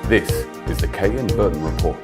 This is the Kay and Burton Report.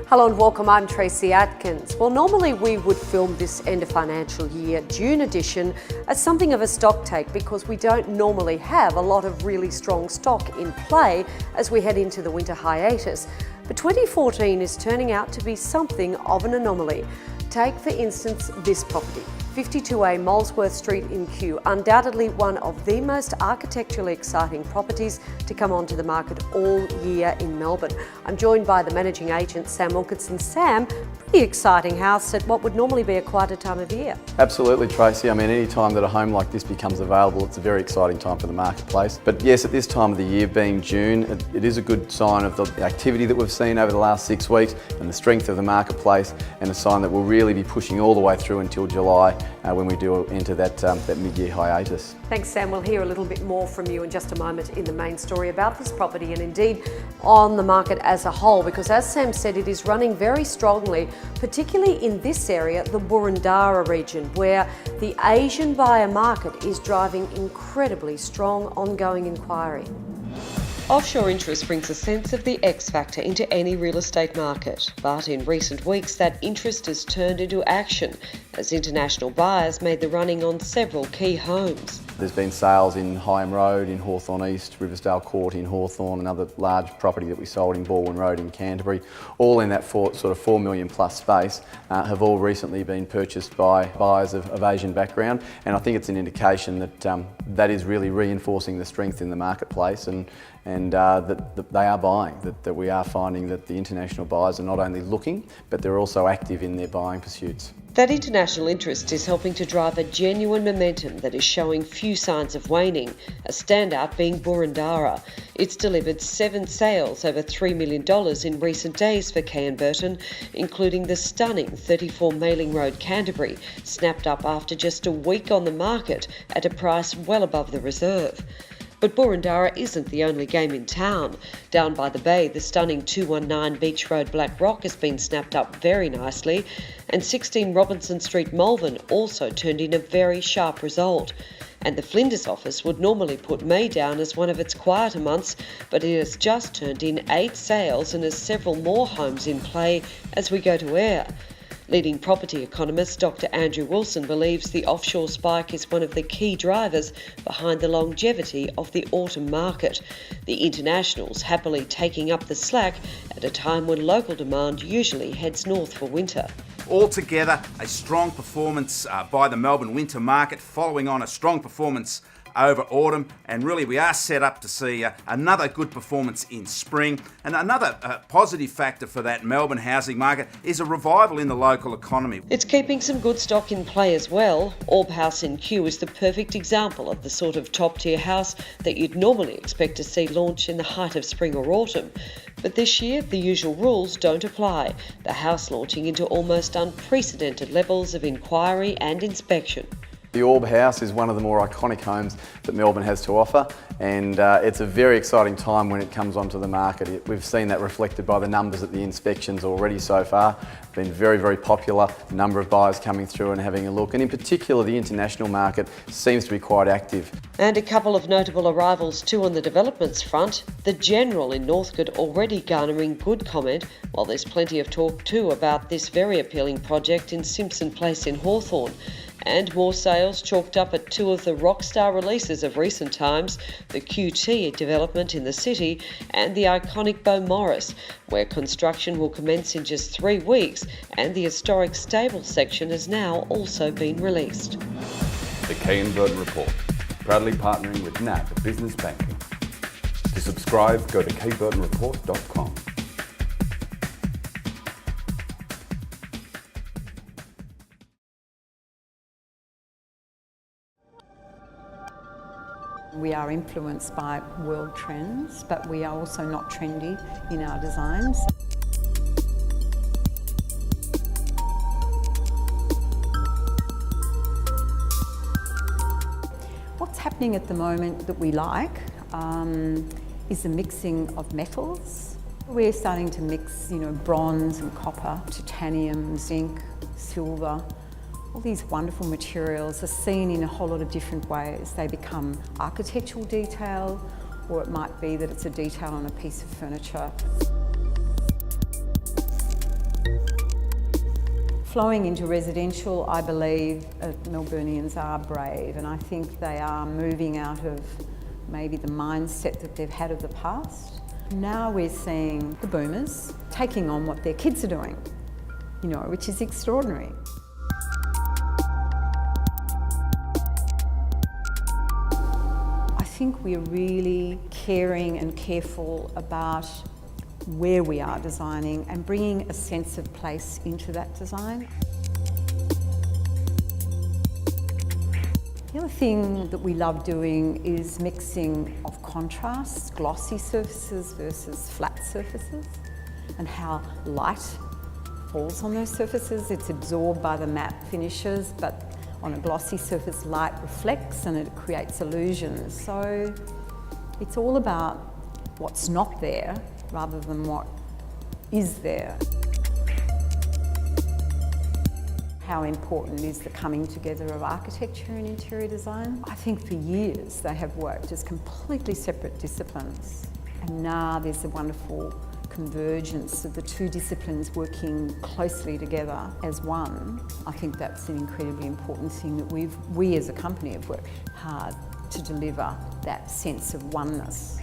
Hello and welcome, I'm Tracy Atkins. Well, normally we would film this end of financial year June edition as something of a stock take because we don't normally have a lot of really strong stock in play as we head into the winter hiatus. But 2014 is turning out to be something of an anomaly. Take, for instance, this property. 52A Molesworth Street in Kew, undoubtedly one of the most architecturally exciting properties to come onto the market all year in Melbourne. I'm joined by the managing agent, Sam Wilkinson. Sam, pretty exciting house at what would normally be a quieter time of year. Absolutely, Tracy. I mean, any time that a home like this becomes available, it's a very exciting time for the marketplace. But yes, at this time of the year, being June, it is a good sign of the activity that we've seen over the last 6 weeks and the strength of the marketplace, and a sign that we'll really be pushing all the way through until July when we do enter that mid-year hiatus. Thanks, Sam. We'll hear a little bit more from you in just a moment in the main story about this property and indeed on the market as a whole, because as Sam said, it is running very strongly, particularly in this area, the Burundara region, where the Asian buyer market is driving incredibly strong ongoing inquiry. Offshore interest brings a sense of the X factor into any real estate market, but in recent weeks that interest has turned into action as international buyers made the running on several key homes. There's been sales in Higham Road, in Hawthorn East, Riversdale Court in Hawthorn, another large property that we sold in Baldwin Road in Canterbury, all in that sort of $4 million plus space, have all recently been purchased by buyers of Asian background, and I think it's an indication that that is really reinforcing the strength in the marketplace and that they are buying, that we are finding that the international buyers are not only looking, but they're also active in their buying pursuits. That international interest is helping to drive a genuine momentum that is showing few signs of waning, a standout being Burundara. It's delivered 7 sales over $3 million in recent days for Kay and Burton, including the stunning 34 Mailing Road, Canterbury, snapped up after just a week on the market at a price well above the reserve. But Burundara isn't the only game in town. Down by the bay, the stunning 219 Beach Road Black Rock has been snapped up very nicely, and 16 Robinson Street Malvern also turned in a very sharp result. And the Flinders office would normally put May down as one of its quieter months, but it has just turned in 8 sales and has several more homes in play as we go to air. Leading property economist Dr. Andrew Wilson believes the offshore spike is one of the key drivers behind the longevity of the autumn market. The internationals happily taking up the slack at a time when local demand usually heads north for winter. Altogether, a strong performance by the Melbourne winter market, following on a strong performance over autumn, and really we are set up to see another good performance in spring. And another positive factor for that Melbourne housing market is a revival in the local economy. It's keeping some good stock in play as well. Orb House in Kew is the perfect example of the sort of top-tier house that you'd normally expect to see launch in the height of spring or autumn. But this year, the usual rules don't apply, the house launching into almost unprecedented levels of inquiry and inspection. The Orb House is one of the more iconic homes that Melbourne has to offer, and it's a very exciting time when it comes onto the market. We've seen that reflected by the numbers at the inspections already so far. It's been very, very popular, a number of buyers coming through and having a look, and in particular the international market seems to be quite active. And a couple of notable arrivals too on the developments front. The General in Northcote already garnering good comment, while there's plenty of talk too about this very appealing project in Simpson Place in Hawthorn. And more sales chalked up at 2 of the rockstar releases of recent times, the QT development in the city and the iconic Beaumaris, where construction will commence in just 3 weeks, and the historic stable section has now also been released. The Kay and Burton Report, proudly partnering with NAB Business Banking. To subscribe, go to kburtonreport.com. We are influenced by world trends, but we are also not trendy in our designs. What's happening at the moment that we like is the mixing of metals. We're starting to mix, bronze and copper, titanium, zinc, silver. All these wonderful materials are seen in a whole lot of different ways. They become architectural detail, or it might be that it's a detail on a piece of furniture. Flowing into residential, I believe Melburnians are brave, and I think they are moving out of maybe the mindset that they've had of the past. Now we're seeing the boomers taking on what their kids are doing, which is extraordinary. I think we're really caring and careful about where we are designing and bringing a sense of place into that design. The other thing that we love doing is mixing of contrasts, glossy surfaces versus flat surfaces, and how light falls on those surfaces. It's absorbed by the matte finishes, but on a glossy surface, light reflects and it creates illusions. So it's all about what's not there rather than what is there. How important is the coming together of architecture and interior design? I think for years they have worked as completely separate disciplines, and now there's a wonderful convergence of the two disciplines working closely together as one. I think that's an incredibly important thing that we as a company have worked hard to deliver, that sense of oneness.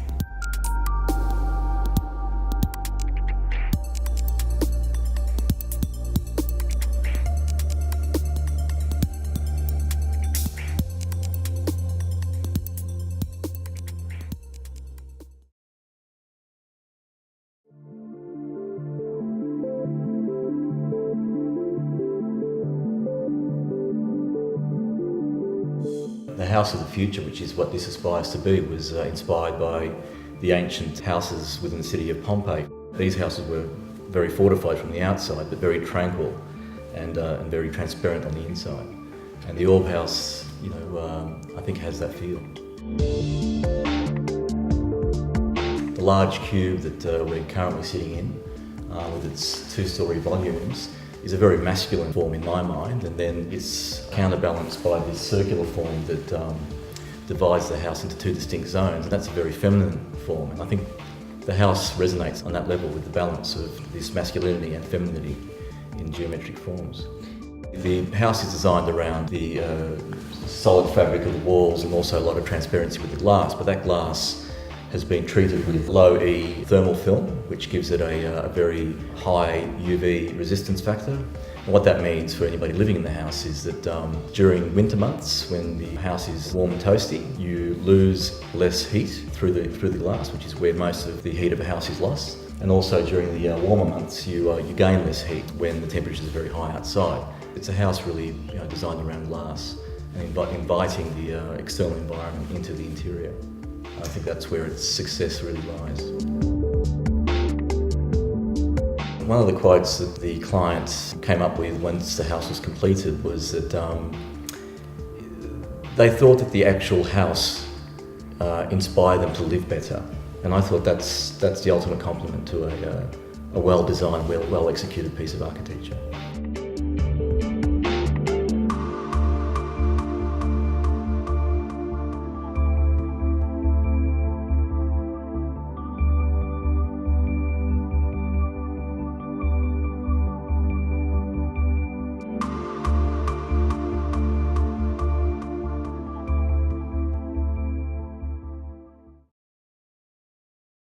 The house of the future, which is what this aspires to be, was inspired by the ancient houses within the city of Pompeii. These houses were very fortified from the outside, but very tranquil and very transparent on the inside. And the Orb House, I think has that feel. The large cube that we're currently sitting in, with its two-storey volumes, is a very masculine form in my mind, and then it's counterbalanced by this circular form that divides the house into two distinct zones, and that's a very feminine form. And I think the house resonates on that level with the balance of this masculinity and femininity in geometric forms. The house is designed around the solid fabric of the walls and also a lot of transparency with the glass, but that glass has been treated with low E thermal film, which gives it a very high UV resistance factor. And what that means for anybody living in the house is that during winter months, when the house is warm and toasty, you lose less heat through the glass, which is where most of the heat of a house is lost. And also during the warmer months, you gain less heat when the temperature is very high outside. It's a house really designed around glass and inviting the external environment into the interior. I think that's where its success really lies. One of the quotes that the client came up with once the house was completed was that they thought that the actual house inspired them to live better. And I thought that's the ultimate compliment to a well-designed, well-executed piece of architecture.